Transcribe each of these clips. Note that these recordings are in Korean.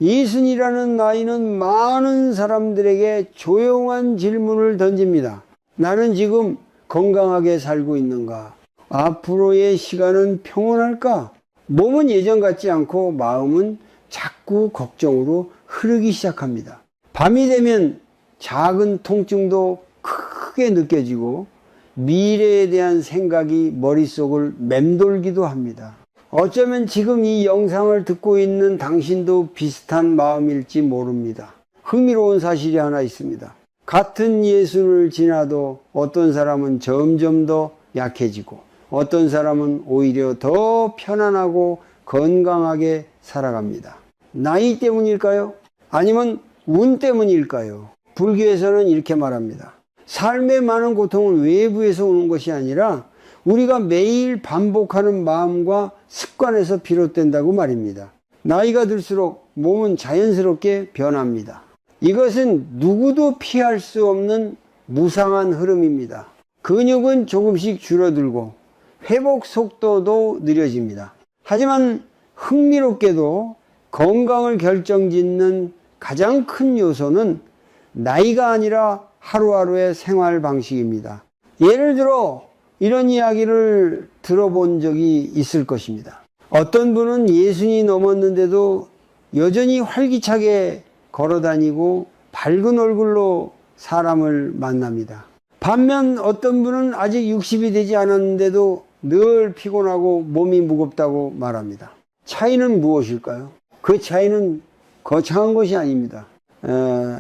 이순이라는 나이는 많은 사람들에게 조용한 질문을 던집니다. 나는 지금 건강하게 살고 있는가? 앞으로의 시간은 평온할까? 몸은 예전 같지 않고 마음은 자꾸 걱정으로 흐르기 시작합니다. 밤이 되면 작은 통증도 크게 느껴지고 미래에 대한 생각이 머릿속을 맴돌기도 합니다. 어쩌면 지금 이 영상을 듣고 있는 당신도 비슷한 마음일지 모릅니다. 흥미로운 사실이 하나 있습니다. 같은 예순을 지나도 어떤 사람은 점점 더 약해지고 어떤 사람은 오히려 더 편안하고 건강하게 살아갑니다. 나이 때문일까요? 아니면 운 때문일까요? 불교에서는 이렇게 말합니다. 삶의 많은 고통은 외부에서 오는 것이 아니라 우리가 매일 반복하는 마음과 습관에서 비롯된다고 말입니다. 나이가 들수록 몸은 자연스럽게 변합니다. 이것은 누구도 피할 수 없는 무상한 흐름입니다. 근육은 조금씩 줄어들고 회복 속도도 느려집니다. 하지만 흥미롭게도 건강을 결정짓는 가장 큰 요소는 나이가 아니라 하루하루의 생활 방식입니다. 예를 들어 이런 이야기를 들어본 적이 있을 것입니다. 어떤 분은 60이 넘었는데도 여전히 활기차게 걸어다니고 밝은 얼굴로 사람을 만납니다. 반면 어떤 분은 아직 60이 되지 않았는데도 늘 피곤하고 몸이 무겁다고 말합니다. 차이는 무엇일까요? 그 차이는 거창한 것이 아닙니다.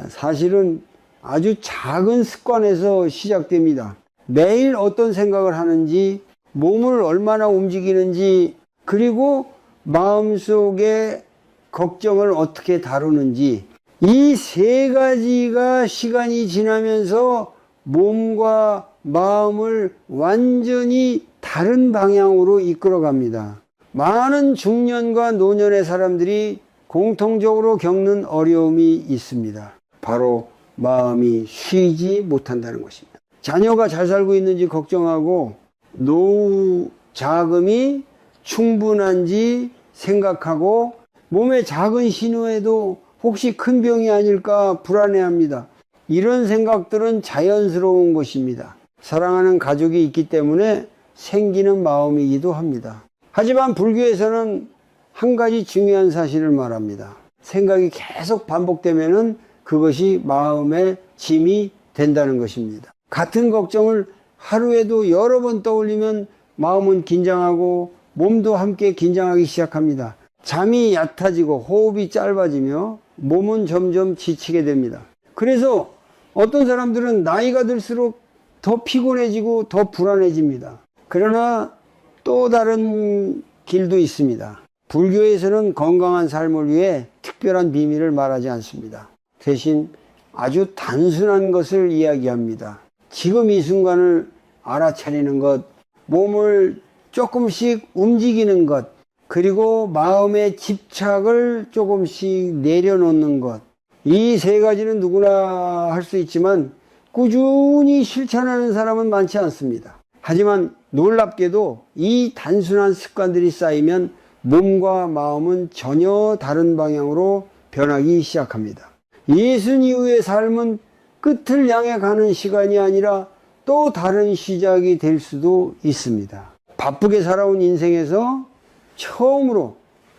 사실은 아주 작은 습관에서 시작됩니다. 매일 어떤 생각을 하는지, 몸을 얼마나 움직이는지, 그리고 마음속에 걱정을 어떻게 다루는지, 이 세 가지가 시간이 지나면서 몸과 마음을 완전히 다른 방향으로 이끌어 갑니다. 많은 중년과 노년의 사람들이 공통적으로 겪는 어려움이 있습니다. 바로 마음이 쉬지 못한다는 것입니다. 자녀가 잘 살고 있는지 걱정하고 노후 자금이 충분한지 생각하고 몸에 작은 신호에도 혹시 큰 병이 아닐까 불안해합니다. 이런 생각들은 자연스러운 것입니다. 사랑하는 가족이 있기 때문에 생기는 마음이기도 합니다. 하지만 불교에서는 한 가지 중요한 사실을 말합니다. 생각이 계속 반복되면은 그것이 마음의 짐이 된다는 것입니다. 같은 걱정을 하루에도 여러 번 떠올리면 마음은 긴장하고 몸도 함께 긴장하기 시작합니다. 잠이 얕아지고 호흡이 짧아지며 몸은 점점 지치게 됩니다. 그래서 어떤 사람들은 나이가 들수록 더 피곤해지고 더 불안해집니다. 그러나 또 다른 길도 있습니다. 불교에서는 건강한 삶을 위해 특별한 비밀을 말하지 않습니다. 대신 아주 단순한 것을 이야기합니다. 지금 이 순간을 알아차리는 것, 몸을 조금씩 움직이는 것, 그리고 마음의 집착을 조금씩 내려놓는 것. 이 세 가지는 누구나 할 수 있지만 꾸준히 실천하는 사람은 많지 않습니다. 하지만 놀랍게도 이 단순한 습관들이 쌓이면 몸과 마음은 전혀 다른 방향으로 변하기 시작합니다. 예순 이후의 삶은 끝을 향해 가는 시간이 아니라 또 다른 시작이 될 수도 있습니다. 바쁘게 살아온 인생에서 처음으로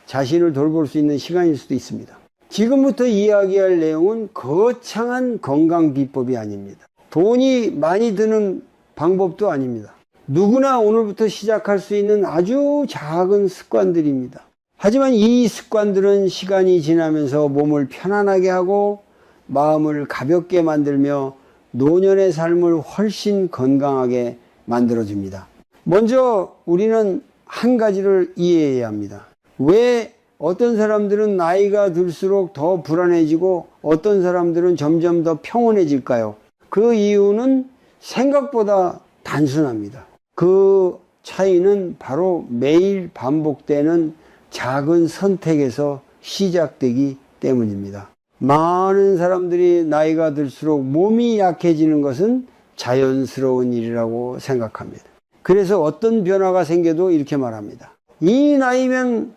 자신을 돌볼 수 있는 시간일 수도 있습니다. 지금부터 이야기할 내용은 거창한 건강 비법이 아닙니다. 돈이 많이 드는 방법도 아닙니다. 누구나 오늘부터 시작할 수 있는 아주 작은 습관들입니다. 하지만 이 습관들은 시간이 지나면서 몸을 편안하게 하고 마음을 가볍게 만들며 노년의 삶을 훨씬 건강하게 만들어줍니다. 먼저 우리는 한 가지를 이해해야 합니다. 왜 어떤 사람들은 나이가 들수록 더 불안해지고 어떤 사람들은 점점 더 평온해질까요? 그 이유는 생각보다 단순합니다. 그 차이는 바로 매일 반복되는 작은 선택에서 시작되기 때문입니다. 많은 사람들이 나이가 들수록 몸이 약해지는 것은 자연스러운 일이라고 생각합니다. 그래서 어떤 변화가 생겨도 이렇게 말합니다. 이 나이면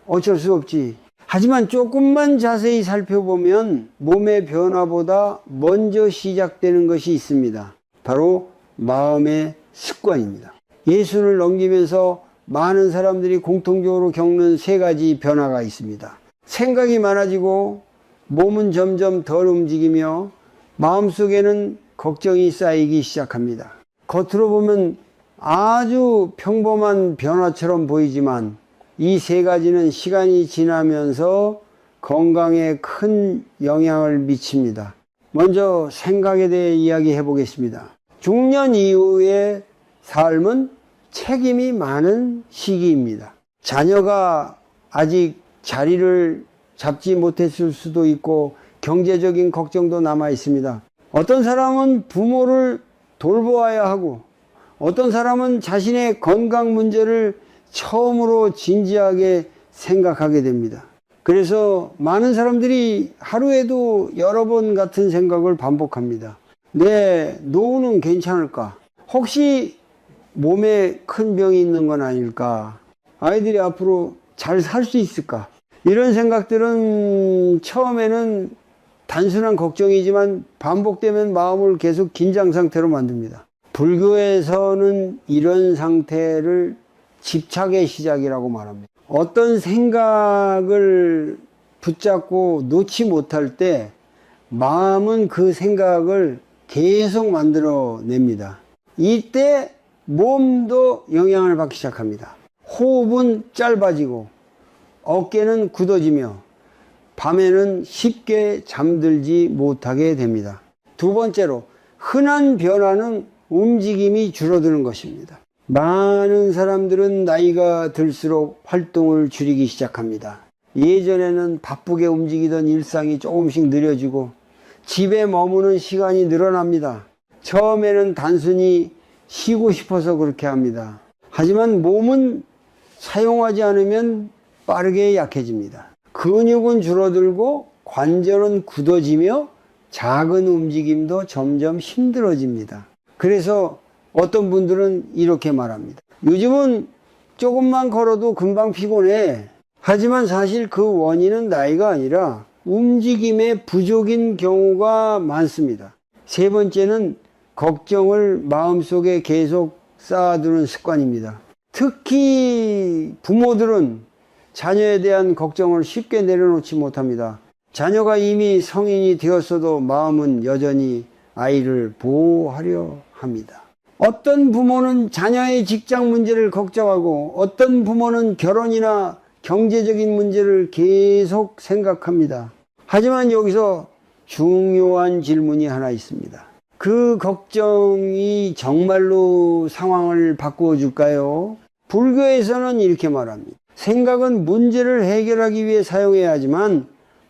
어쩔 수 없지. 하지만 조금만 자세히 살펴보면 몸의 변화보다 먼저 시작되는 것이 있습니다. 바로 마음의 습관입니다. 예수를 넘기면서 많은 사람들이 공통적으로 겪는 세 가지 변화가 있습니다. 생각이 많아지고 몸은 점점 덜 움직이며 마음속에는 걱정이 쌓이기 시작합니다. 겉으로 보면 아주 평범한 변화처럼 보이지만 이 세 가지는 시간이 지나면서 건강에 큰 영향을 미칩니다. 먼저 생각에 대해 이야기해 보겠습니다. 중년 이후의 삶은 책임이 많은 시기입니다. 자녀가 아직 자리를 잡지 못했을 수도 있고 경제적인 걱정도 남아 있습니다. 어떤 사람은 부모를 돌보아야 하고 어떤 사람은 자신의 건강 문제를 처음으로 진지하게 생각하게 됩니다. 그래서 많은 사람들이 하루에도 여러 번 같은 생각을 반복합니다. 내 노후는 괜찮을까? 혹시 몸에 큰 병이 있는 건 아닐까? 아이들이 앞으로 잘 살 수 있을까? 이런 생각들은 처음에는 단순한 걱정이지만 반복되면 마음을 계속 긴장 상태로 만듭니다. 불교에서는 이런 상태를 집착의 시작이라고 말합니다. 어떤 생각을 붙잡고 놓지 못할 때 마음은 그 생각을 계속 만들어냅니다. 이때 몸도 영향을 받기 시작합니다. 호흡은 짧아지고 어깨는 굳어지며 밤에는 쉽게 잠들지 못하게 됩니다. 두 번째로 흔한 변화는 움직임이 줄어드는 것입니다. 많은 사람들은 나이가 들수록 활동을 줄이기 시작합니다. 예전에는 바쁘게 움직이던 일상이 조금씩 느려지고 집에 머무는 시간이 늘어납니다. 처음에는 단순히 쉬고 싶어서 그렇게 합니다. 하지만 몸은 사용하지 않으면 빠르게 약해집니다. 근육은 줄어들고 관절은 굳어지며 작은 움직임도 점점 힘들어집니다. 그래서 어떤 분들은 이렇게 말합니다. 요즘은 조금만 걸어도 금방 피곤해. 하지만 사실 그 원인은 나이가 아니라 움직임의 부족인 경우가 많습니다. 세 번째는 걱정을 마음속에 계속 쌓아두는 습관입니다. 특히 부모들은 자녀에 대한 걱정을 쉽게 내려놓지 못합니다. 자녀가 이미 성인이 되었어도 마음은 여전히 아이를 보호하려 합니다. 어떤 부모는 자녀의 직장 문제를 걱정하고 어떤 부모는 결혼이나 경제적인 문제를 계속 생각합니다. 하지만 여기서 중요한 질문이 하나 있습니다. 그 걱정이 정말로 상황을 바꾸어 줄까요? 불교에서는 이렇게 말합니다. 생각은 문제를 해결하기 위해 사용해야 하지만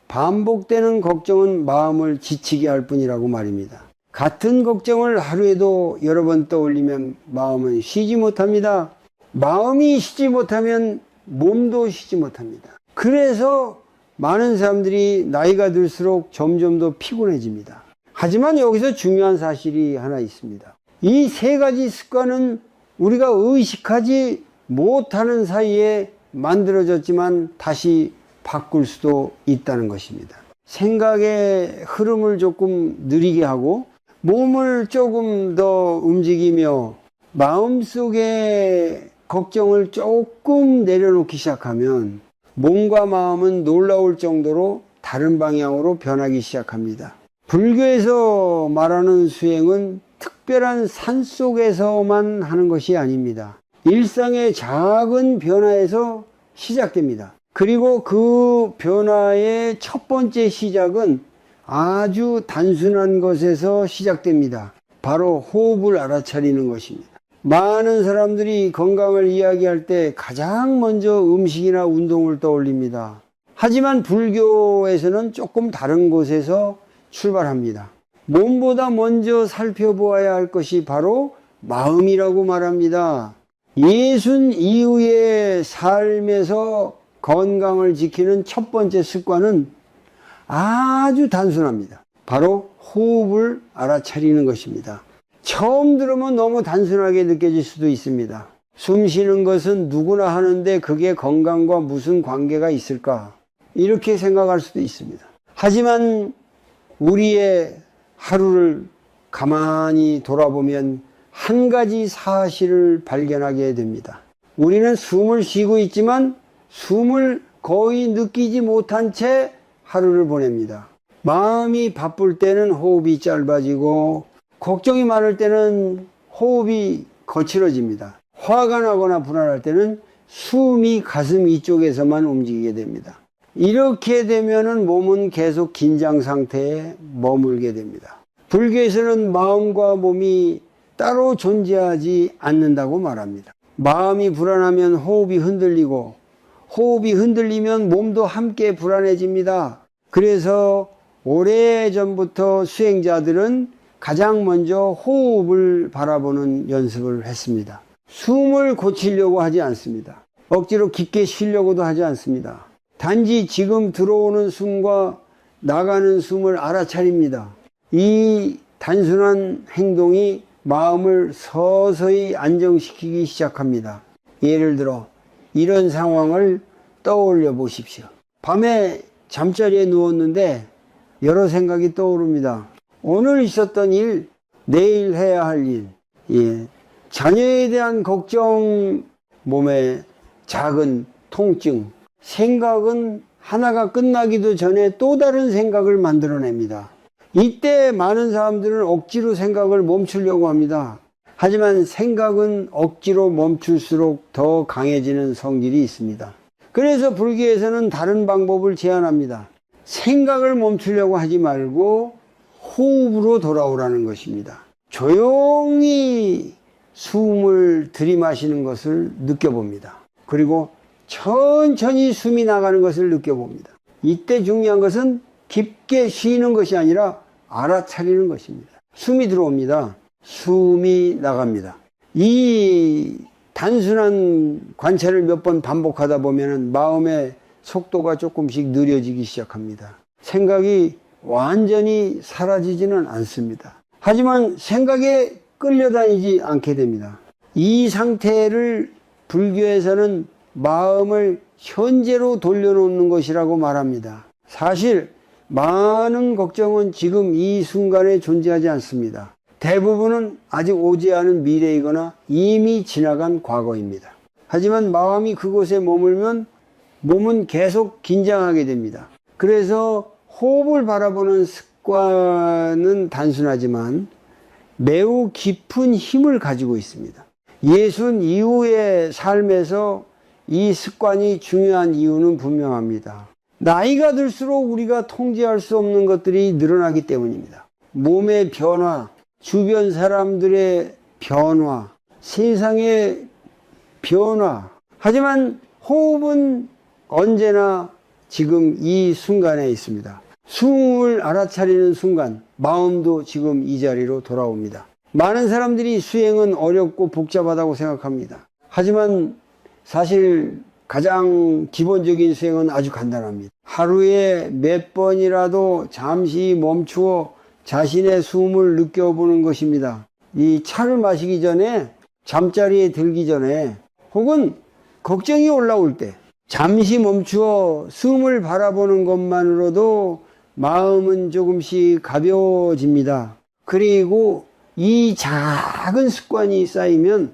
반복되는 걱정은 마음을 지치게 할 뿐이라고 말입니다. 같은 걱정을 하루에도 여러 번 떠올리면 마음은 쉬지 못합니다. 마음이 쉬지 못하면 몸도 쉬지 못합니다. 그래서 많은 사람들이 나이가 들수록 점점 더 피곤해집니다. 하지만 여기서 중요한 사실이 하나 있습니다. 이 세 가지 습관은 우리가 의식하지 못하는 사이에 만들어졌지만 다시 바꿀 수도 있다는 것입니다. 생각의 흐름을 조금 느리게 하고 몸을 조금 더 움직이며 마음속의 걱정을 조금 내려놓기 시작하면 몸과 마음은 놀라울 정도로 다른 방향으로 변하기 시작합니다. 불교에서 말하는 수행은 특별한 산속에서만 하는 것이 아닙니다. 일상의 작은 변화에서 시작됩니다. 그리고 그 변화의 첫 번째 시작은 아주 단순한 것에서 시작됩니다. 바로 호흡을 알아차리는 것입니다. 많은 사람들이 건강을 이야기할 때 가장 먼저 음식이나 운동을 떠올립니다. 하지만 불교에서는 조금 다른 곳에서 출발합니다. 몸보다 먼저 살펴보아야 할 것이 바로 마음이라고 말합니다. 예순 이후의 삶에서 건강을 지키는 첫 번째 습관은 아주 단순합니다. 바로 호흡을 알아차리는 것입니다. 처음 들으면 너무 단순하게 느껴질 수도 있습니다. 숨 쉬는 것은 누구나 하는데 그게 건강과 무슨 관계가 있을까? 이렇게 생각할 수도 있습니다. 하지만 우리의 하루를 가만히 돌아보면 한 가지 사실을 발견하게 됩니다. 우리는 숨을 쉬고 있지만 숨을 거의 느끼지 못한 채 하루를 보냅니다. 마음이 바쁠 때는 호흡이 짧아지고 걱정이 많을 때는 호흡이 거칠어집니다. 화가 나거나 불안할 때는 숨이 가슴 이쪽에서만 움직이게 됩니다. 이렇게 되면은 몸은 계속 긴장 상태에 머물게 됩니다. 불교에서는 마음과 몸이 따로 존재하지 않는다고 말합니다. 마음이 불안하면 호흡이 흔들리고 호흡이 흔들리면 몸도 함께 불안해집니다. 그래서 오래전부터 수행자들은 가장 먼저 호흡을 바라보는 연습을 했습니다. 숨을 고치려고 하지 않습니다. 억지로 깊게 쉬려고도 하지 않습니다. 단지 지금 들어오는 숨과 나가는 숨을 알아차립니다. 이 단순한 행동이 마음을 서서히 안정시키기 시작합니다. 예를 들어 이런 상황을 떠올려 보십시오. 밤에 잠자리에 누웠는데 여러 생각이 떠오릅니다. 오늘 있었던 일, 내일 해야 할 일, 자녀에 대한 걱정, 몸에 작은 통증, 생각은 하나가 끝나기도 전에 또 다른 생각을 만들어냅니다. 이때 많은 사람들은 억지로 생각을 멈추려고 합니다. 하지만 생각은 억지로 멈출수록 더 강해지는 성질이 있습니다. 그래서 불교에서는 다른 방법을 제안합니다. 생각을 멈추려고 하지 말고 호흡으로 돌아오라는 것입니다. 조용히 숨을 들이마시는 것을 느껴봅니다. 그리고 천천히 숨이 나가는 것을 느껴봅니다. 이때 중요한 것은 깊게 쉬는 것이 아니라 알아차리는 것입니다. 숨이 들어옵니다. 숨이 나갑니다. 이 단순한 관찰을 몇 번 반복하다 보면 마음의 속도가 조금씩 느려지기 시작합니다. 생각이 완전히 사라지지는 않습니다. 하지만 생각에 끌려다니지 않게 됩니다. 이 상태를 불교에서는 마음을 현재로 돌려놓는 것이라고 말합니다. 사실 많은 걱정은 지금 이 순간에 존재하지 않습니다. 대부분은 아직 오지 않은 미래이거나 이미 지나간 과거입니다. 하지만 마음이 그곳에 머물면 몸은 계속 긴장하게 됩니다. 그래서 호흡을 바라보는 습관은 단순하지만 매우 깊은 힘을 가지고 있습니다. 예순 이후의 삶에서 이 습관이 중요한 이유는 분명합니다. 나이가 들수록 우리가 통제할 수 없는 것들이 늘어나기 때문입니다. 몸의 변화, 주변 사람들의 변화, 세상의 변화. 하지만 호흡은 언제나 지금 이 순간에 있습니다. 숨을 알아차리는 순간, 마음도 지금 이 자리로 돌아옵니다. 많은 사람들이 수행은 어렵고 복잡하다고 생각합니다. 하지만 사실 가장 기본적인 수행은 아주 간단합니다. 하루에 몇 번이라도 잠시 멈추어 자신의 숨을 느껴보는 것입니다. 이 차를 마시기 전에, 잠자리에 들기 전에, 혹은 걱정이 올라올 때 잠시 멈추어 숨을 바라보는 것만으로도 마음은 조금씩 가벼워집니다. 그리고 이 작은 습관이 쌓이면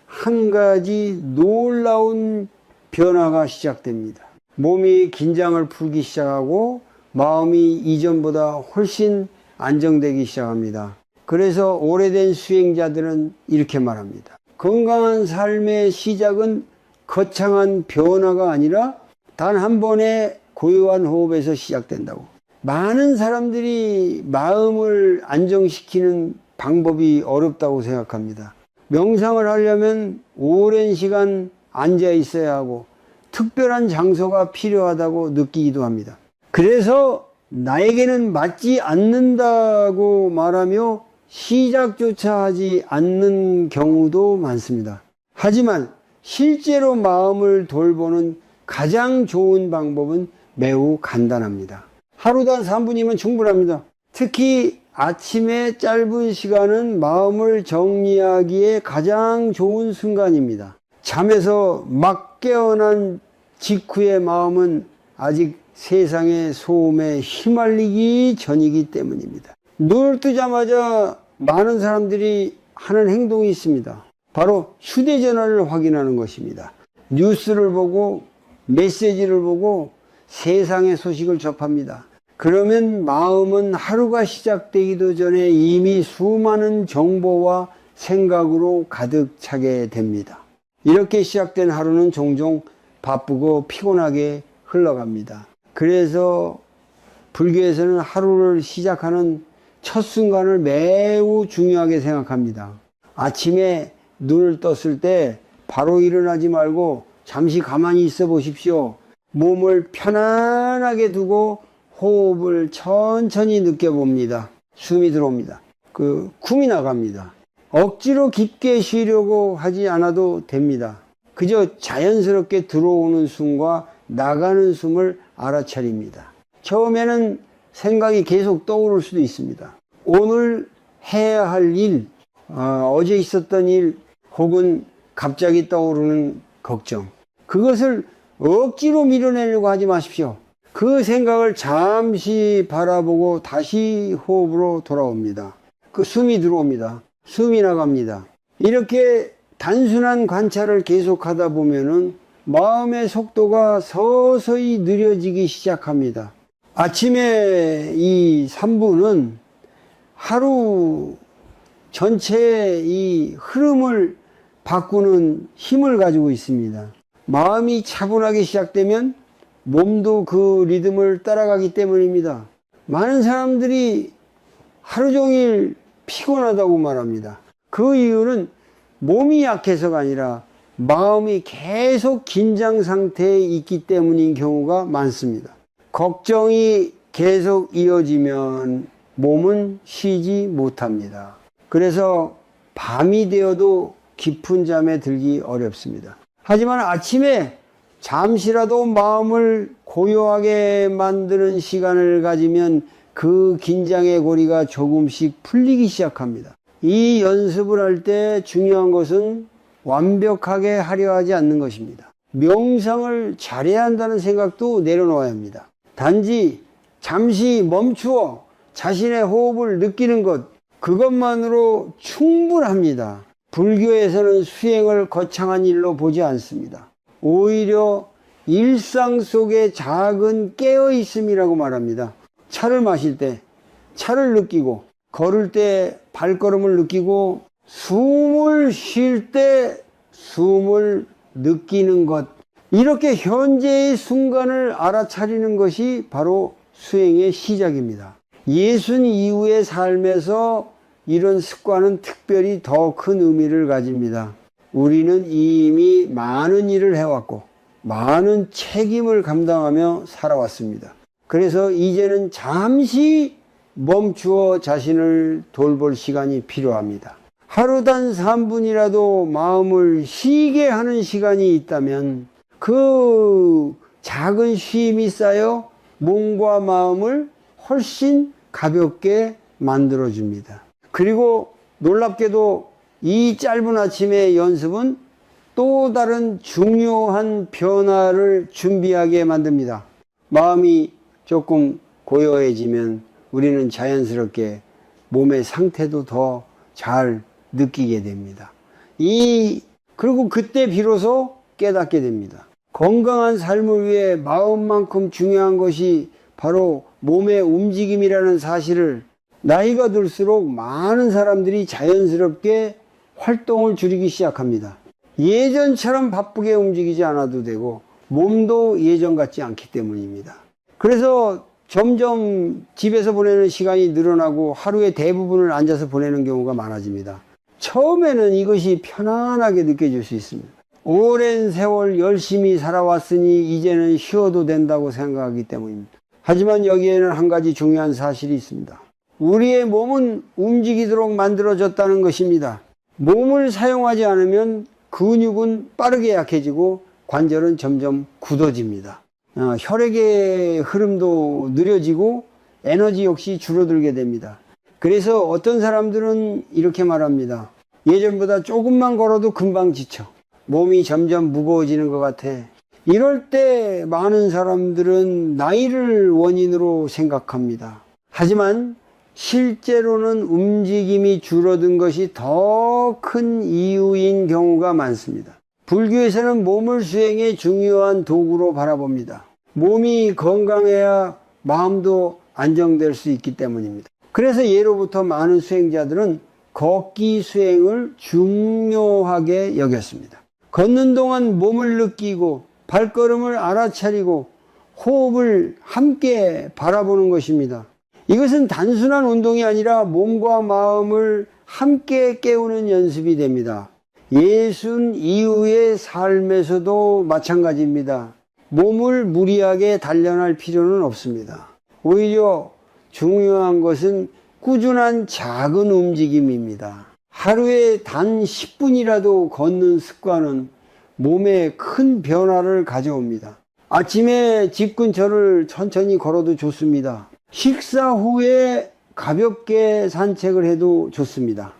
한 가지 놀라운 변화가 시작됩니다. 몸이 긴장을 풀기 시작하고 마음이 이전보다 훨씬 안정되기 시작합니다. 그래서 오래된 수행자들은 이렇게 말합니다. 건강한 삶의 시작은 거창한 변화가 아니라 단 한 번의 고요한 호흡에서 시작된다고. 많은 사람들이 마음을 안정시키는 방법이 어렵다고 생각합니다. 명상을 하려면 오랜 시간 앉아 있어야 하고 특별한 장소가 필요하다고 느끼기도 합니다. 그래서 나에게는 맞지 않는다고 말하며 시작조차 하지 않는 경우도 많습니다. 하지만 실제로 마음을 돌보는 가장 좋은 방법은 매우 간단합니다. 하루당 3분이면 충분합니다. 특히 아침에 짧은 시간은 마음을 정리하기에 가장 좋은 순간입니다. 잠에서 막 깨어난 직후의 마음은 아직 세상의 소음에 휘말리기 전이기 때문입니다. 눈을 뜨자마자 많은 사람들이 하는 행동이 있습니다. 바로 휴대전화를 확인하는 것입니다. 뉴스를 보고 메시지를 보고 세상의 소식을 접합니다. 그러면 마음은 하루가 시작되기도 전에 이미 수많은 정보와 생각으로 가득 차게 됩니다. 이렇게 시작된 하루는 종종 바쁘고 피곤하게 흘러갑니다. 그래서 불교에서는 하루를 시작하는 첫 순간을 매우 중요하게 생각합니다. 아침에 눈을 떴을 때 바로 일어나지 말고 잠시 가만히 있어 보십시오. 몸을 편안하게 두고 호흡을 천천히 느껴봅니다. 숨이 들어옵니다. 숨이 나갑니다. 억지로 깊게 쉬려고 하지 않아도 됩니다. 그저 자연스럽게 들어오는 숨과 나가는 숨을 알아차립니다. 처음에는 생각이 계속 떠오를 수도 있습니다. 오늘 해야 할 일, 어제 있었던 일, 혹은 갑자기 떠오르는 걱정. 그것을 억지로 밀어내려고 하지 마십시오. 그 생각을 잠시 바라보고 다시 호흡으로 돌아옵니다. 그 숨이 들어옵니다. 숨이 나갑니다. 이렇게 단순한 관찰을 계속하다 보면은 마음의 속도가 서서히 느려지기 시작합니다. 아침에 이 3분은 하루 전체의 이 흐름을 바꾸는 힘을 가지고 있습니다. 마음이 차분하게 시작되면 몸도 그 리듬을 따라가기 때문입니다. 많은 사람들이 하루 종일 피곤하다고 말합니다. 그 이유는 몸이 약해서가 아니라 마음이 계속 긴장 상태에 있기 때문인 경우가 많습니다. 걱정이 계속 이어지면 몸은 쉬지 못합니다. 그래서 밤이 되어도 깊은 잠에 들기 어렵습니다. 하지만 아침에 잠시라도 마음을 고요하게 만드는 시간을 가지면 그 긴장의 고리가 조금씩 풀리기 시작합니다. 이 연습을 할 때 중요한 것은 완벽하게 하려 하지 않는 것입니다. 명상을 잘해야 한다는 생각도 내려놓아야 합니다. 단지 잠시 멈추어 자신의 호흡을 느끼는 것, 그것만으로 충분합니다. 불교에서는 수행을 거창한 일로 보지 않습니다. 오히려 일상 속의 작은 깨어있음이라고 말합니다. 차를 마실 때 차를 느끼고, 걸을 때 발걸음을 느끼고, 숨을 쉴 때 숨을 느끼는 것, 이렇게 현재의 순간을 알아차리는 것이 바로 수행의 시작입니다. 예순 이후의 삶에서 이런 습관은 특별히 더 큰 의미를 가집니다. 우리는 이미 많은 일을 해왔고 많은 책임을 감당하며 살아왔습니다. 그래서 이제는 잠시 멈추어 자신을 돌볼 시간이 필요합니다. 하루 단 3분이라도 마음을 쉬게 하는 시간이 있다면 그 작은 쉼이 쌓여 몸과 마음을 훨씬 가볍게 만들어줍니다. 그리고 놀랍게도 이 짧은 아침의 연습은 또 다른 중요한 변화를 준비하게 만듭니다. 마음이 조금 고요해지면 우리는 자연스럽게 몸의 상태도 더 잘 느끼게 됩니다. 그리고 그때 비로소 깨닫게 됩니다. 건강한 삶을 위해 마음만큼 중요한 것이 바로 몸의 움직임이라는 사실을 나이가 들수록 많은 사람들이 자연스럽게 활동을 줄이기 시작합니다. 예전처럼 바쁘게 움직이지 않아도 되고 몸도 예전 같지 않기 때문입니다. 그래서 점점 집에서 보내는 시간이 늘어나고 하루의 대부분을 앉아서 보내는 경우가 많아집니다. 처음에는 이것이 편안하게 느껴질 수 있습니다. 오랜 세월 열심히 살아왔으니 이제는 쉬어도 된다고 생각하기 때문입니다. 하지만 여기에는 한 가지 중요한 사실이 있습니다. 우리의 몸은 움직이도록 만들어졌다는 것입니다. 몸을 사용하지 않으면 근육은 빠르게 약해지고 관절은 점점 굳어집니다. 혈액의 흐름도 느려지고 에너지 역시 줄어들게 됩니다. 그래서 어떤 사람들은 이렇게 말합니다. 예전보다 조금만 걸어도 금방 지쳐. 몸이 점점 무거워지는 것 같아. 이럴 때 많은 사람들은 나이를 원인으로 생각합니다. 하지만 실제로는 움직임이 줄어든 것이 더 큰 이유인 경우가 많습니다. 불교에서는 몸을 수행의 중요한 도구로 바라봅니다. 몸이 건강해야 마음도 안정될 수 있기 때문입니다. 그래서 예로부터 많은 수행자들은 걷기 수행을 중요하게 여겼습니다. 걷는 동안 몸을 느끼고 발걸음을 알아차리고 호흡을 함께 바라보는 것입니다. 이것은 단순한 운동이 아니라 몸과 마음을 함께 깨우는 연습이 됩니다. 예순 이후의 삶에서도 마찬가지입니다. 몸을 무리하게 단련할 필요는 없습니다. 오히려 중요한 것은 꾸준한 작은 움직임입니다. 하루에 단 10분이라도 걷는 습관은 몸에 큰 변화를 가져옵니다. 아침에 집 근처를 천천히 걸어도 좋습니다. 식사 후에 가볍게 산책을 해도 좋습니다.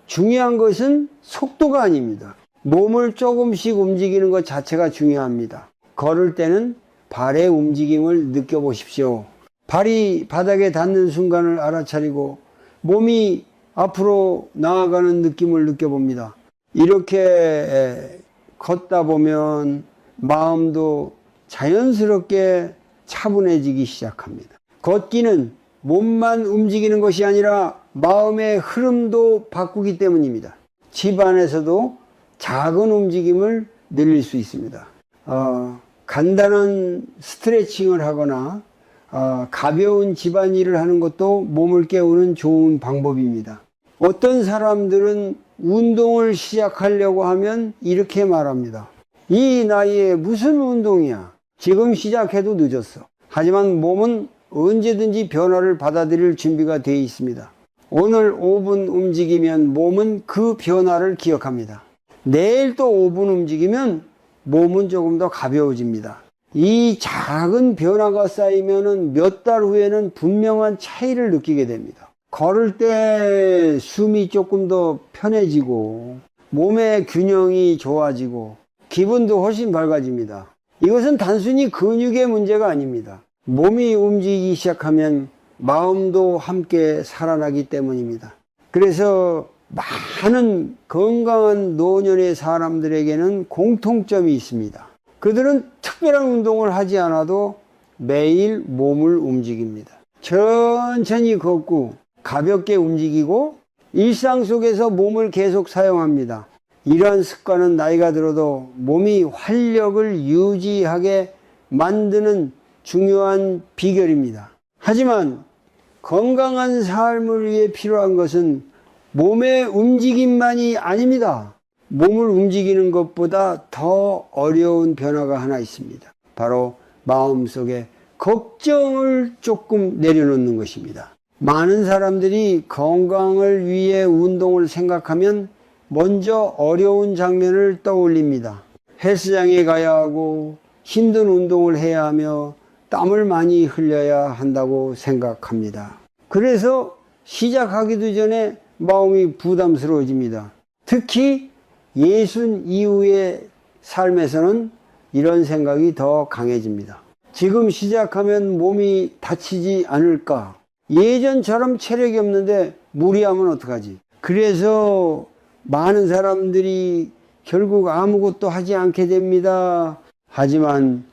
중요한 것은 속도가 아닙니다. 몸을 조금씩 움직이는 것 자체가 중요합니다. 걸을 때는 발의 움직임을 느껴보십시오. 발이 바닥에 닿는 순간을 알아차리고 몸이 앞으로 나아가는 느낌을 느껴봅니다. 이렇게 걷다 보면 마음도 자연스럽게 차분해지기 시작합니다. 걷기는 몸만 움직이는 것이 아니라 마음의 흐름도 바꾸기 때문입니다. 집안에서도 작은 움직임을 늘릴 수 있습니다. 간단한 스트레칭을 하거나 가벼운 집안일을 하는 것도 몸을 깨우는 좋은 방법입니다. 어떤 사람들은 운동을 시작하려고 하면 이렇게 말합니다. 이 나이에 무슨 운동이야? 지금 시작해도 늦었어. 하지만 몸은 언제든지 변화를 받아들일 준비가 되어 있습니다. 오늘 5분 움직이면 몸은 그 변화를 기억합니다. 내일 또 5분 움직이면 몸은 조금 더 가벼워집니다. 이 작은 변화가 쌓이면 몇 달 후에는 분명한 차이를 느끼게 됩니다. 걸을 때 숨이 조금 더 편해지고 몸의 균형이 좋아지고 기분도 훨씬 밝아집니다. 이것은 단순히 근육의 문제가 아닙니다. 몸이 움직이기 시작하면 마음도 함께 살아나기 때문입니다. 그래서 많은 건강한 노년의 사람들에게는 공통점이 있습니다. 그들은 특별한 운동을 하지 않아도 매일 몸을 움직입니다. 천천히 걷고 가볍게 움직이고 일상 속에서 몸을 계속 사용합니다. 이러한 습관은 나이가 들어도 몸이 활력을 유지하게 만드는 중요한 비결입니다. 하지만 건강한 삶을 위해 필요한 것은 몸의 움직임만이 아닙니다. 몸을 움직이는 것보다 더 어려운 변화가 하나 있습니다. 바로 마음속에 걱정을 조금 내려놓는 것입니다. 많은 사람들이 건강을 위해 운동을 생각하면 먼저 어려운 장면을 떠올립니다. 헬스장에 가야 하고 힘든 운동을 해야 하며 땀을 많이 흘려야 한다고 생각합니다. 그래서 시작하기도 전에 마음이 부담스러워집니다. 특히 예순 이후의 삶에서는 이런 생각이 더 강해집니다. 지금 시작하면 몸이 다치지 않을까? 예전처럼 체력이 없는데 무리하면 어떡하지? 그래서 많은 사람들이 결국 아무것도 하지 않게 됩니다. 하지만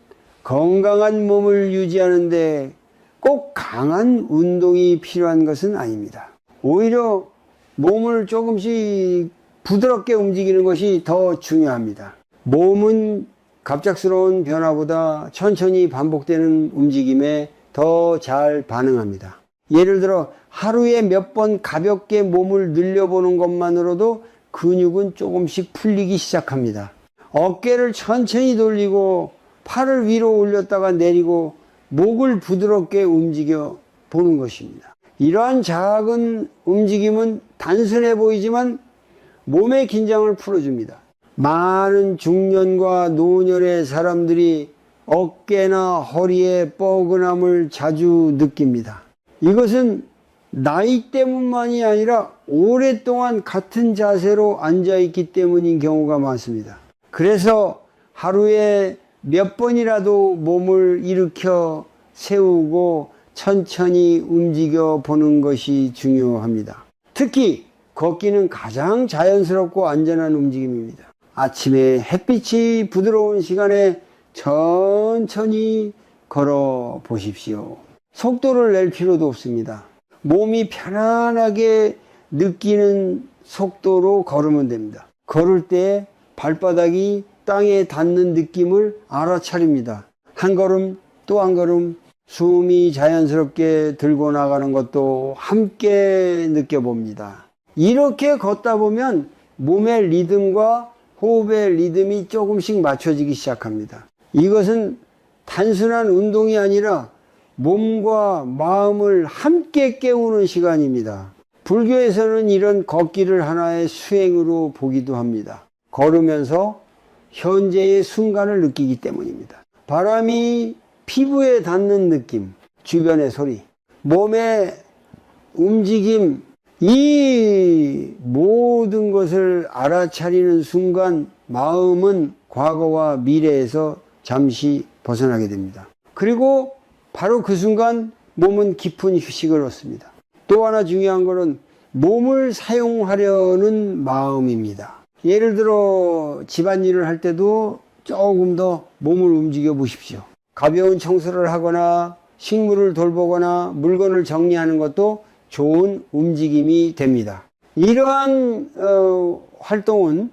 건강한 몸을 유지하는데 꼭 강한 운동이 필요한 것은 아닙니다. 오히려 몸을 조금씩 부드럽게 움직이는 것이 더 중요합니다. 몸은 갑작스러운 변화보다 천천히 반복되는 움직임에 더 잘 반응합니다. 예를 들어 하루에 몇 번 가볍게 몸을 늘려보는 것만으로도 근육은 조금씩 풀리기 시작합니다. 어깨를 천천히 돌리고 팔을 위로 올렸다가 내리고 목을 부드럽게 움직여 보는 것입니다. 이러한 작은 움직임은 단순해 보이지만 몸의 긴장을 풀어줍니다. 많은 중년과 노년의 사람들이 어깨나 허리에 뻐근함을 자주 느낍니다. 이것은 나이 때문만이 아니라 오랫동안 같은 자세로 앉아있기 때문인 경우가 많습니다. 그래서 하루에 몇 번이라도 몸을 일으켜 세우고 천천히 움직여 보는 것이 중요합니다. 특히 걷기는 가장 자연스럽고 안전한 움직임입니다. 아침에 햇빛이 부드러운 시간에 천천히 걸어 보십시오. 속도를 낼 필요도 없습니다. 몸이 편안하게 느끼는 속도로 걸으면 됩니다. 걸을 때 발바닥이 땅에 닿는 느낌을 알아차립니다. 한 걸음 또 한 걸음 숨이 자연스럽게 들고 나가는 것도 함께 느껴봅니다. 이렇게 걷다 보면 몸의 리듬과 호흡의 리듬이 조금씩 맞춰지기 시작합니다. 이것은 단순한 운동이 아니라 몸과 마음을 함께 깨우는 시간입니다. 불교에서는 이런 걷기를 하나의 수행으로 보기도 합니다. 걸으면서 현재의 순간을 느끼기 때문입니다. 바람이 피부에 닿는 느낌, 주변의 소리, 몸의 움직임, 이 모든 것을 알아차리는 순간 마음은 과거와 미래에서 잠시 벗어나게 됩니다. 그리고 바로 그 순간 몸은 깊은 휴식을 얻습니다. 또 하나 중요한 것은 몸을 사용하려는 마음입니다. 예를 들어 집안일을 할 때도 조금 더 몸을 움직여 보십시오. 가벼운 청소를 하거나 식물을 돌보거나 물건을 정리하는 것도 좋은 움직임이 됩니다. 이러한 활동은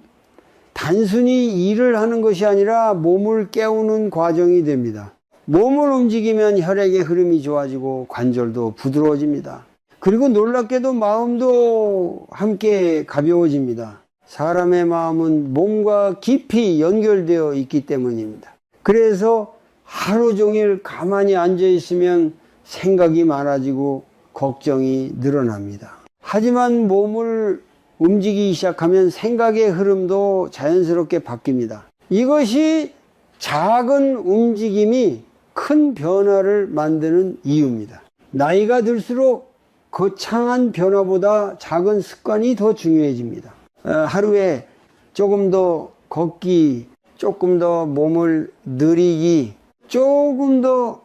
단순히 일을 하는 것이 아니라 몸을 깨우는 과정이 됩니다. 몸을 움직이면 혈액의 흐름이 좋아지고 관절도 부드러워집니다. 그리고 놀랍게도 마음도 함께 가벼워집니다. 사람의 마음은 몸과 깊이 연결되어 있기 때문입니다. 그래서 하루 종일 가만히 앉아 있으면 생각이 많아지고 걱정이 늘어납니다. 하지만 몸을 움직이기 시작하면 생각의 흐름도 자연스럽게 바뀝니다. 이것이 작은 움직임이 큰 변화를 만드는 이유입니다. 나이가 들수록 거창한 변화보다 작은 습관이 더 중요해집니다. 하루에 조금 더 걷기, 조금 더 몸을 느리기, 조금 더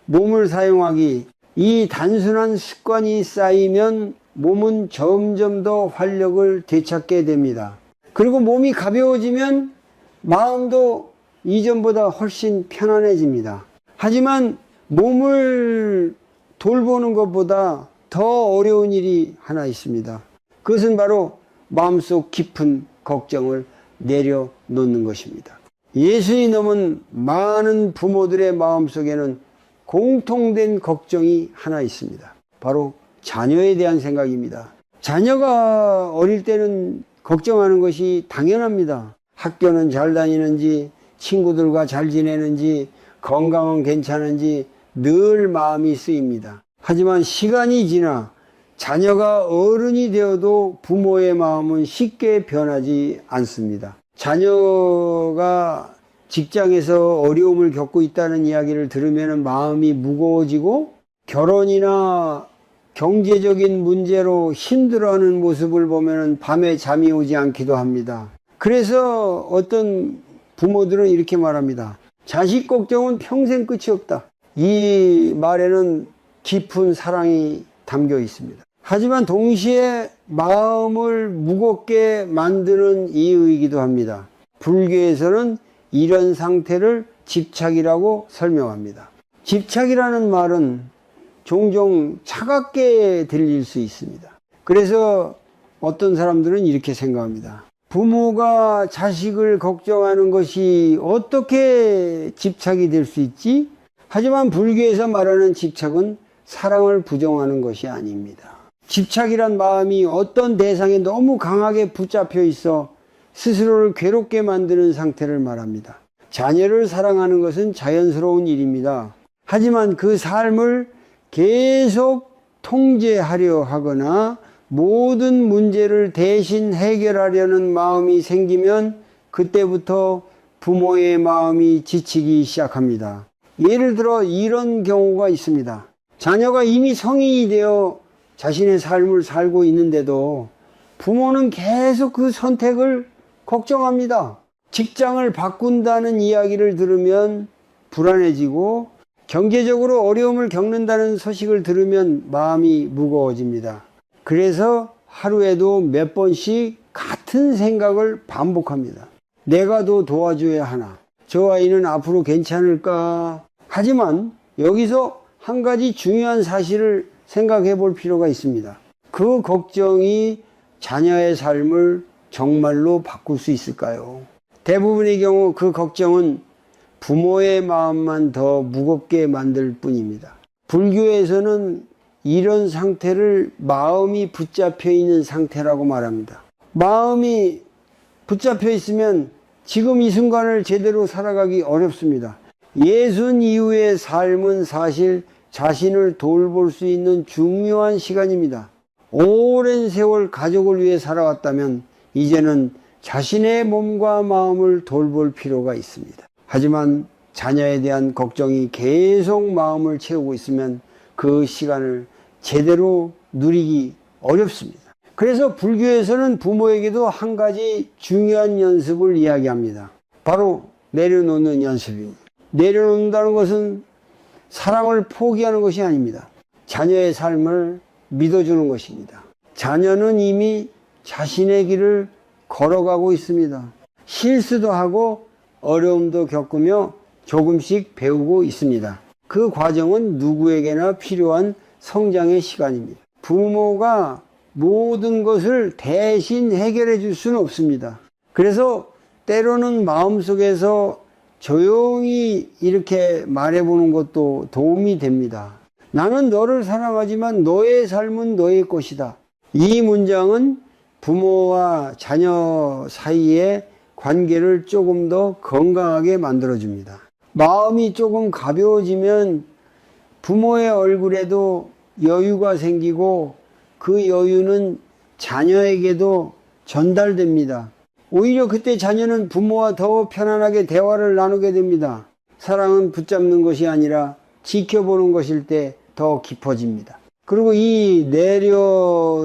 몸을 사용하기, 이 단순한 습관이 쌓이면 몸은 점점 더 활력을 되찾게 됩니다. 그리고 몸이 가벼워지면 마음도 이전보다 훨씬 편안해집니다. 하지만 몸을 돌보는 것보다 더 어려운 일이 하나 있습니다. 그것은 바로 마음속 깊은 걱정을 내려놓는 것입니다. 예수님 넘은 많은 부모들의 마음속에는 공통된 걱정이 하나 있습니다. 바로 자녀에 대한 생각입니다. 자녀가 어릴 때는 걱정하는 것이 당연합니다. 학교는 잘 다니는지, 친구들과 잘 지내는지, 건강은 괜찮은지 늘 마음이 쓰입니다. 하지만 시간이 지나 자녀가 어른이 되어도 부모의 마음은 쉽게 변하지 않습니다. 자녀가 직장에서 어려움을 겪고 있다는 이야기를 들으면 마음이 무거워지고, 결혼이나 경제적인 문제로 힘들어하는 모습을 보면 밤에 잠이 오지 않기도 합니다. 그래서 어떤 부모들은 이렇게 말합니다. 자식 걱정은 평생 끝이 없다. 이 말에는 깊은 사랑이 담겨 있습니다. 하지만 동시에 마음을 무겁게 만드는 이유이기도 합니다. 불교에서는 이런 상태를 집착이라고 설명합니다. 집착이라는 말은 종종 차갑게 들릴 수 있습니다. 그래서 어떤 사람들은 이렇게 생각합니다. 부모가 자식을 걱정하는 것이 어떻게 집착이 될 수 있지? 하지만 불교에서 말하는 집착은 사랑을 부정하는 것이 아닙니다. 집착이란 마음이 어떤 대상에 너무 강하게 붙잡혀 있어 스스로를 괴롭게 만드는 상태를 말합니다. 자녀를 사랑하는 것은 자연스러운 일입니다. 하지만 그 삶을 계속 통제하려 하거나 모든 문제를 대신 해결하려는 마음이 생기면 그때부터 부모의 마음이 지치기 시작합니다. 예를 들어 이런 경우가 있습니다. 자녀가 이미 성인이 되어 자신의 삶을 살고 있는데도 부모는 계속 그 선택을 걱정합니다. 직장을 바꾼다는 이야기를 들으면 불안해지고 경제적으로 어려움을 겪는다는 소식을 들으면 마음이 무거워집니다. 그래서 하루에도 몇 번씩 같은 생각을 반복합니다. 내가 더 도와줘야 하나? 저 아이는 앞으로 괜찮을까? 하지만 여기서 한 가지 중요한 사실을 생각해 볼 필요가 있습니다. 그 걱정이 자녀의 삶을 정말로 바꿀 수 있을까요? 대부분의 경우 그 걱정은 부모의 마음만 더 무겁게 만들 뿐입니다. 불교에서는 이런 상태를 마음이 붙잡혀 있는 상태라고 말합니다. 마음이 붙잡혀 있으면 지금 이 순간을 제대로 살아가기 어렵습니다. 예순 이후의 삶은 사실 자신을 돌볼 수 있는 중요한 시간입니다. 오랜 세월 가족을 위해 살아왔다면 이제는 자신의 몸과 마음을 돌볼 필요가 있습니다. 하지만 자녀에 대한 걱정이 계속 마음을 채우고 있으면 그 시간을 제대로 누리기 어렵습니다. 그래서 불교에서는 부모에게도 한 가지 중요한 연습을 이야기합니다. 바로 내려놓는 연습입니다. 내려놓는다는 것은 사랑을 포기하는 것이 아닙니다. 자녀의 삶을 믿어주는 것입니다. 자녀는 이미 자신의 길을 걸어가고 있습니다. 실수도 하고 어려움도 겪으며 조금씩 배우고 있습니다. 그 과정은 누구에게나 필요한 성장의 시간입니다. 부모가 모든 것을 대신 해결해 줄 수는 없습니다. 그래서 때로는 마음속에서 조용히 이렇게 말해보는 것도 도움이 됩니다. 나는 너를 사랑하지만 너의 삶은 너의 것이다. 이 문장은 부모와 자녀 사이의 관계를 조금 더 건강하게 만들어줍니다. 마음이 조금 가벼워지면 부모의 얼굴에도 여유가 생기고 그 여유는 자녀에게도 전달됩니다. 오히려 그때 자녀는 부모와 더 편안하게 대화를 나누게 됩니다. 사랑은 붙잡는 것이 아니라 지켜보는 것일 때 더 깊어집니다. 그리고 이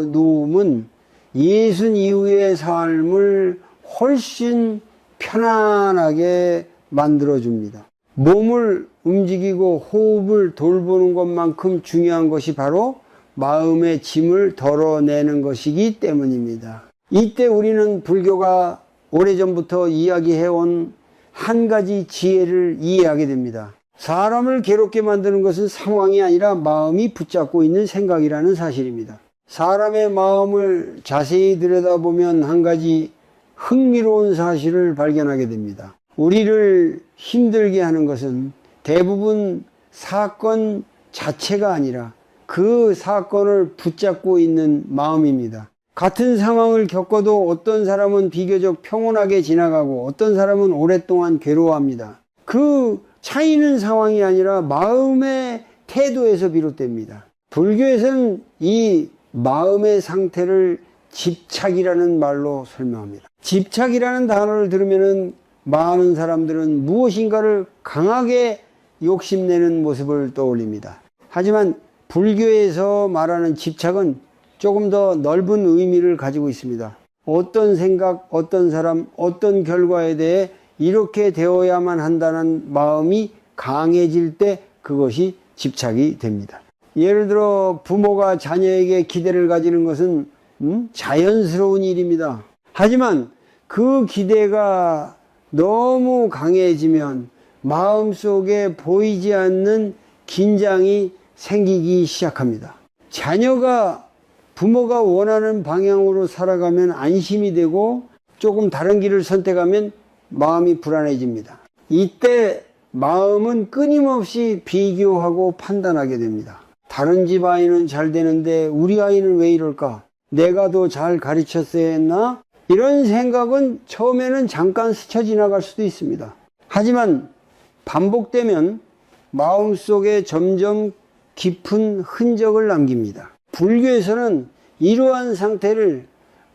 내려놓음은 예순 이후의 삶을 훨씬 편안하게 만들어줍니다. 몸을 움직이고 호흡을 돌보는 것만큼 중요한 것이 바로 마음의 짐을 덜어내는 것이기 때문입니다. 이때 우리는 불교가 오래전부터 이야기해온 한 가지 지혜를 이해하게 됩니다. 사람을 괴롭게 만드는 것은 상황이 아니라 마음이 붙잡고 있는 생각이라는 사실입니다. 사람의 마음을 자세히 들여다보면 한 가지 흥미로운 사실을 발견하게 됩니다. 우리를 힘들게 하는 것은 대부분 사건 자체가 아니라 그 사건을 붙잡고 있는 마음입니다. 같은 상황을 겪어도 어떤 사람은 비교적 평온하게 지나가고 어떤 사람은 오랫동안 괴로워합니다. 그 차이는 상황이 아니라 마음의 태도에서 비롯됩니다. 불교에서는 이 마음의 상태를 집착이라는 말로 설명합니다. 집착이라는 단어를 들으면 많은 사람들은 무엇인가를 강하게 욕심내는 모습을 떠올립니다. 하지만 불교에서 말하는 집착은 조금 더 넓은 의미를 가지고 있습니다. 어떤 생각, 어떤 사람, 어떤 결과에 대해 이렇게 되어야만 한다는 마음이 강해질 때 그것이 집착이 됩니다. 예를 들어 부모가 자녀에게 기대를 가지는 것은 자연스러운 일입니다. 하지만 그 기대가 너무 강해지면 마음속에 보이지 않는 긴장이 생기기 시작합니다. 자녀가 부모가 원하는 방향으로 살아가면 안심이 되고 조금 다른 길을 선택하면 마음이 불안해집니다. 이때 마음은 끊임없이 비교하고 판단하게 됩니다. 다른 집 아이는 잘 되는데 우리 아이는 왜 이럴까? 내가 더 잘 가르쳤어야 했나? 이런 생각은 처음에는 잠깐 스쳐 지나갈 수도 있습니다. 하지만 반복되면 마음속에 점점 깊은 흔적을 남깁니다. 불교에서는 이러한 상태를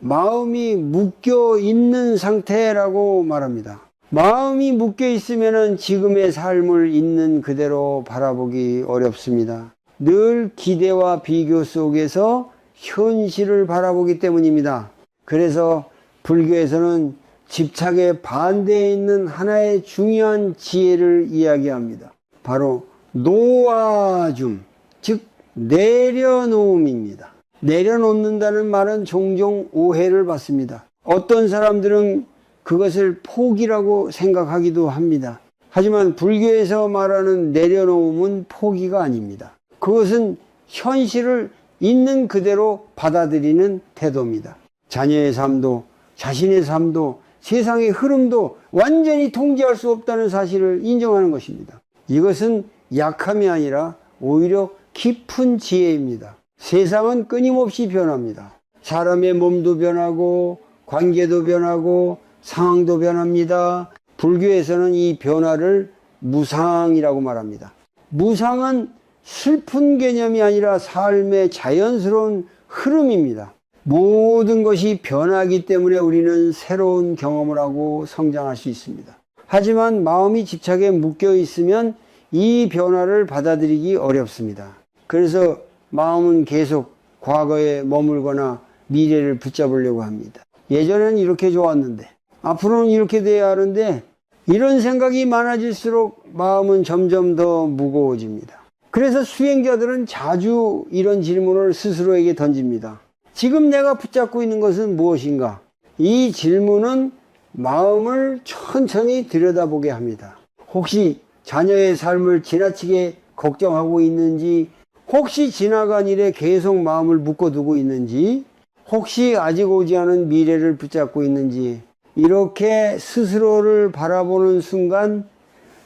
마음이 묶여 있는 상태라고 말합니다. 마음이 묶여 있으면 지금의 삶을 있는 그대로 바라보기 어렵습니다. 늘 기대와 비교 속에서 현실을 바라보기 때문입니다. 그래서 불교에서는 집착의 반대에 있는 하나의 중요한 지혜를 이야기합니다. 바로 놓아줌, 즉 내려놓음입니다. 내려놓는다는 말은 종종 오해를 받습니다. 어떤 사람들은 그것을 포기라고 생각하기도 합니다. 하지만 불교에서 말하는 내려놓음은 포기가 아닙니다. 그것은 현실을 있는 그대로 받아들이는 태도입니다. 자녀의 삶도, 자신의 삶도, 세상의 흐름도 완전히 통제할 수 없다는 사실을 인정하는 것입니다. 이것은 약함이 아니라 오히려 깊은 지혜입니다. 세상은 끊임없이 변합니다. 사람의 몸도 변하고 관계도 변하고 상황도 변합니다. 불교에서는 이 변화를 무상이라고 말합니다. 무상은 슬픈 개념이 아니라 삶의 자연스러운 흐름입니다. 모든 것이 변하기 때문에 우리는 새로운 경험을 하고 성장할 수 있습니다. 하지만 마음이 집착에 묶여 있으면 이 변화를 받아들이기 어렵습니다. 그래서 마음은 계속 과거에 머물거나 미래를 붙잡으려고 합니다. 예전에는 이렇게 좋았는데 앞으로는 이렇게 돼야 하는데, 이런 생각이 많아질수록 마음은 점점 더 무거워집니다. 그래서 수행자들은 자주 이런 질문을 스스로에게 던집니다. 지금 내가 붙잡고 있는 것은 무엇인가? 이 질문은 마음을 천천히 들여다보게 합니다. 혹시 자녀의 삶을 지나치게 걱정하고 있는지, 혹시 지나간 일에 계속 마음을 묶어두고 있는지, 혹시 아직 오지 않은 미래를 붙잡고 있는지, 이렇게 스스로를 바라보는 순간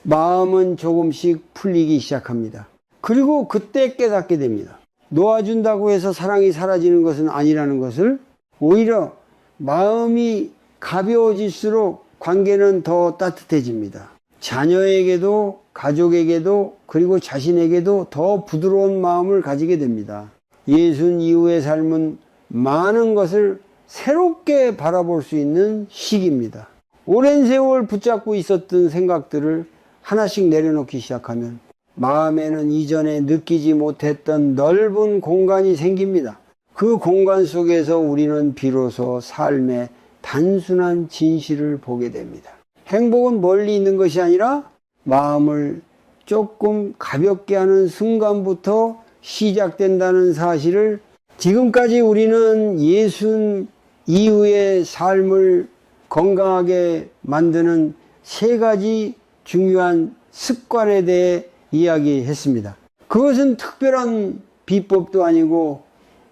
마음은 조금씩 풀리기 시작합니다. 그리고 그때 깨닫게 됩니다. 놓아준다고 해서 사랑이 사라지는 것은 아니라는 것을, 오히려 마음이 가벼워질수록 관계는 더 따뜻해집니다. 자녀에게도 가족에게도 그리고 자신에게도 더 부드러운 마음을 가지게 됩니다. 예순 이후의 삶은 많은 것을 새롭게 바라볼 수 있는 시기입니다. 오랜 세월 붙잡고 있었던 생각들을 하나씩 내려놓기 시작하면 마음에는 이전에 느끼지 못했던 넓은 공간이 생깁니다. 그 공간 속에서 우리는 비로소 삶의 단순한 진실을 보게 됩니다. 행복은 멀리 있는 것이 아니라 마음을 조금 가볍게 하는 순간부터 시작된다는 사실을, 지금까지 우리는 예순 이후의 삶을 건강하게 만드는 3가지 중요한 습관에 대해 이야기했습니다. 그것은 특별한 비법도 아니고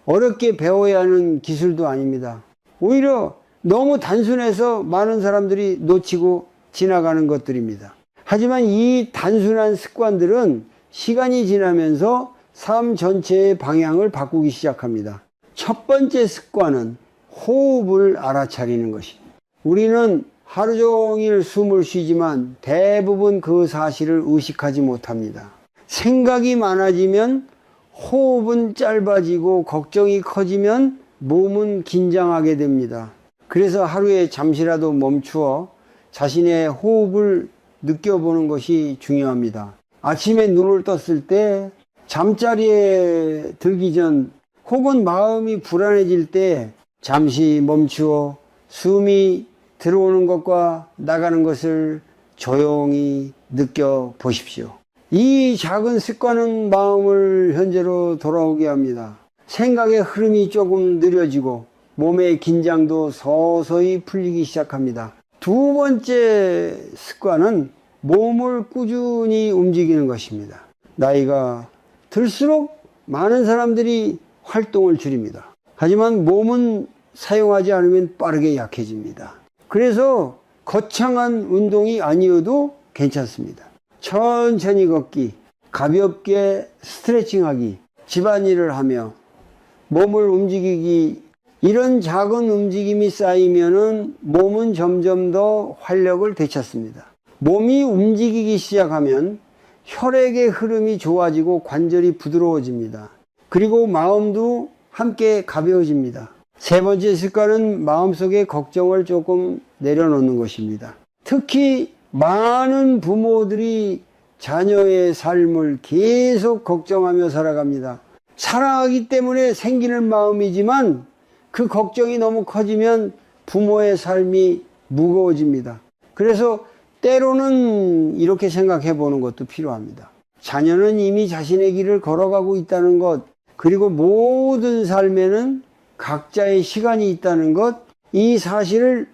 어렵게 배워야 하는 기술도 아닙니다. 오히려 너무 단순해서 많은 사람들이 놓치고 지나가는 것들입니다. 하지만 이 단순한 습관들은 시간이 지나면서 삶 전체의 방향을 바꾸기 시작합니다. 첫 번째 습관은 호흡을 알아차리는 것입니다. 우리는 하루 종일 숨을 쉬지만 대부분 그 사실을 의식하지 못합니다. 생각이 많아지면 호흡은 짧아지고 걱정이 커지면 몸은 긴장하게 됩니다. 그래서 하루에 잠시라도 멈추어 자신의 호흡을 느껴보는 것이 중요합니다. 아침에 눈을 떴을 때, 잠자리에 들기 전, 혹은 마음이 불안해질 때 잠시 멈추어 숨이 들어오는 것과 나가는 것을 조용히 느껴보십시오. 이 작은 습관은 마음을 현재로 돌아오게 합니다. 생각의 흐름이 조금 느려지고 몸의 긴장도 서서히 풀리기 시작합니다. 두 번째 습관은 몸을 꾸준히 움직이는 것입니다. 나이가 들수록 많은 사람들이 활동을 줄입니다. 하지만 몸은 사용하지 않으면 빠르게 약해집니다. 그래서 거창한 운동이 아니어도 괜찮습니다. 천천히 걷기, 가볍게 스트레칭하기, 집안일을 하며 몸을 움직이기, 이런 작은 움직임이 쌓이면은 몸은 점점 더 활력을 되찾습니다. 몸이 움직이기 시작하면 혈액의 흐름이 좋아지고 관절이 부드러워집니다. 그리고 마음도 함께 가벼워집니다. 세 번째 습관은 마음속의 걱정을 조금 내려놓는 것입니다. 특히 많은 부모들이 자녀의 삶을 계속 걱정하며 살아갑니다. 사랑하기 때문에 생기는 마음이지만 그 걱정이 너무 커지면 부모의 삶이 무거워집니다. 그래서 때로는 이렇게 생각해 보는 것도 필요합니다. 자녀는 이미 자신의 길을 걸어가고 있다는 것, 그리고 모든 삶에는 각자의 시간이 있다는 것, 이 사실을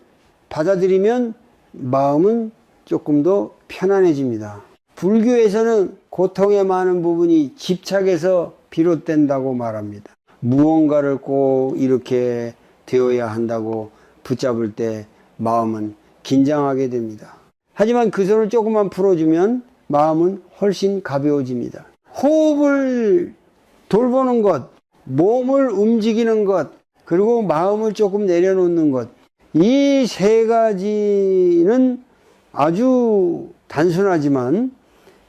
받아들이면 마음은 조금 더 편안해집니다. 불교에서는 고통의 많은 부분이 집착에서 비롯된다고 말합니다. 무언가를 꼭 이렇게 되어야 한다고 붙잡을 때 마음은 긴장하게 됩니다. 하지만 그 손을 조금만 풀어주면 마음은 훨씬 가벼워집니다. 호흡을 돌보는 것, 몸을 움직이는 것, 그리고 마음을 조금 내려놓는 것, 이 세 가지는 아주 단순하지만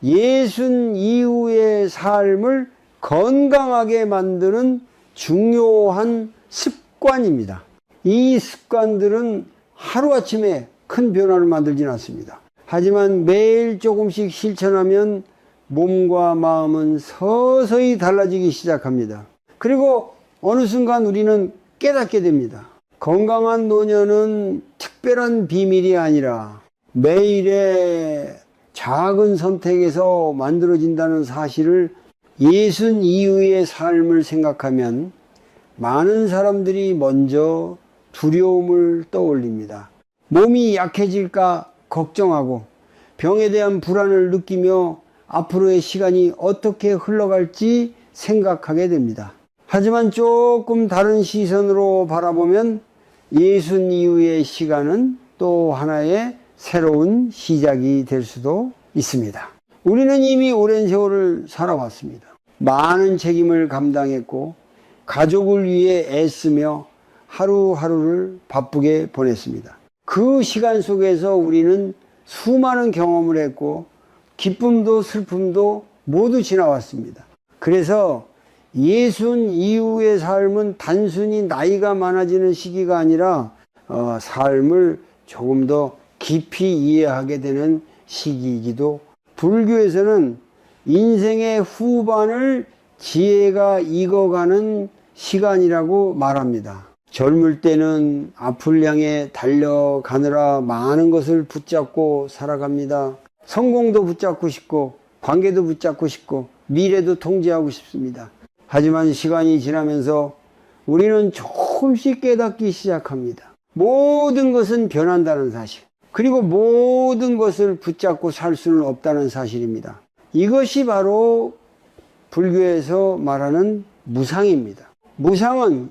예순 이후의 삶을 건강하게 만드는 중요한 습관입니다. 이 습관들은 하루아침에 큰 변화를 만들지는 않습니다. 하지만 매일 조금씩 실천하면 몸과 마음은 서서히 달라지기 시작합니다. 그리고 어느 순간 우리는 깨닫게 됩니다. 건강한 노년은 특별한 비밀이 아니라 매일의 작은 선택에서 만들어진다는 사실을 예순 이후의 삶을 생각하면 많은 사람들이 먼저 두려움을 떠올립니다. 몸이 약해질까 걱정하고 병에 대한 불안을 느끼며 앞으로의 시간이 어떻게 흘러갈지 생각하게 됩니다. 하지만 조금 다른 시선으로 바라보면 예순 이후의 시간은 또 하나의 새로운 시작이 될 수도 있습니다. 우리는 이미 오랜 세월을 살아왔습니다. 많은 책임을 감당했고 가족을 위해 애쓰며 하루하루를 바쁘게 보냈습니다. 그 시간 속에서 우리는 수많은 경험을 했고 기쁨도 슬픔도 모두 지나왔습니다. 그래서 예순 이후의 삶은 단순히 나이가 많아지는 시기가 아니라 삶을 조금 더 깊이 이해하게 되는 시기이기도, 불교에서는 인생의 후반을 지혜가 익어가는 시간이라고 말합니다. 젊을 때는 앞을 향해 달려가느라 많은 것을 붙잡고 살아갑니다. 성공도 붙잡고 싶고 관계도 붙잡고 싶고 미래도 통제하고 싶습니다. 하지만 시간이 지나면서 우리는 조금씩 깨닫기 시작합니다. 모든 것은 변한다는 사실, 그리고 모든 것을 붙잡고 살 수는 없다는 사실입니다. 이것이 바로 불교에서 말하는 무상입니다. 무상은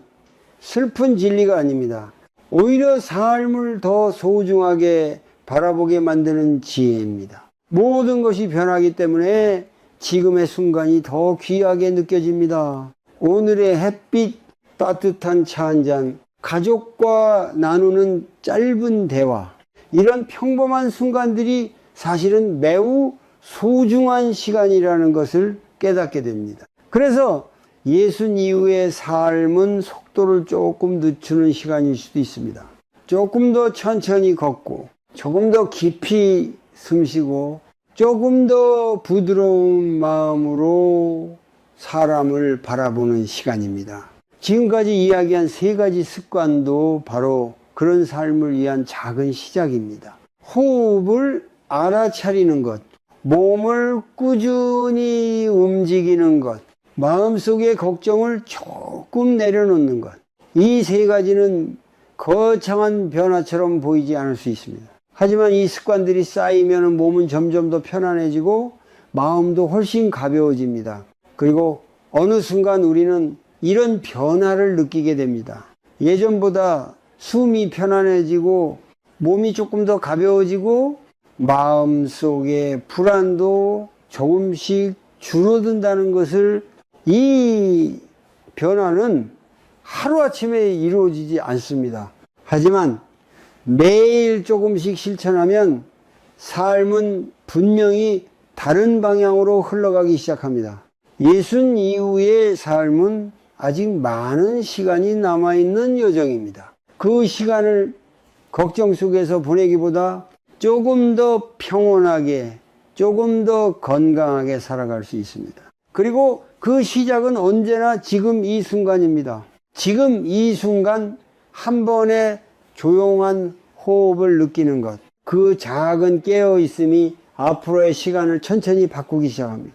슬픈 진리가 아닙니다. 오히려 삶을 더 소중하게 바라보게 만드는 지혜입니다. 모든 것이 변하기 때문에 지금의 순간이 더 귀하게 느껴집니다. 오늘의 햇빛, 따뜻한 차 한 잔, 가족과 나누는 짧은 대화, 이런 평범한 순간들이 사실은 매우 소중한 시간이라는 것을 깨닫게 됩니다. 그래서 예순 이후의 삶은 속도를 조금 늦추는 시간일 수도 있습니다. 조금 더 천천히 걷고 조금 더 깊이 숨쉬고 조금 더 부드러운 마음으로 사람을 바라보는 시간입니다. 지금까지 이야기한 세 가지 습관도 바로 그런 삶을 위한 작은 시작입니다. 호흡을 알아차리는 것, 몸을 꾸준히 움직이는 것, 마음속의 걱정을 조금 내려놓는 것, 이 세 가지는 거창한 변화처럼 보이지 않을 수 있습니다. 하지만 이 습관들이 쌓이면 몸은 점점 더 편안해지고 마음도 훨씬 가벼워집니다. 그리고 어느 순간 우리는 이런 변화를 느끼게 됩니다. 예전보다 숨이 편안해지고 몸이 조금 더 가벼워지고 마음속의 불안도 조금씩 줄어든다는 것을, 이 변화는 하루아침에 이루어지지 않습니다. 하지만 매일 조금씩 실천하면 삶은 분명히 다른 방향으로 흘러가기 시작합니다. 예순 이후의 삶은 아직 많은 시간이 남아있는 여정입니다. 그 시간을 걱정 속에서 보내기보다 조금 더 평온하게, 조금 더 건강하게 살아갈 수 있습니다. 그리고 그 시작은 언제나 지금 이 순간입니다. 지금 이 순간 한 번의 조용한 호흡을 느끼는 것, 그 작은 깨어있음이 앞으로의 시간을 천천히 바꾸기 시작합니다.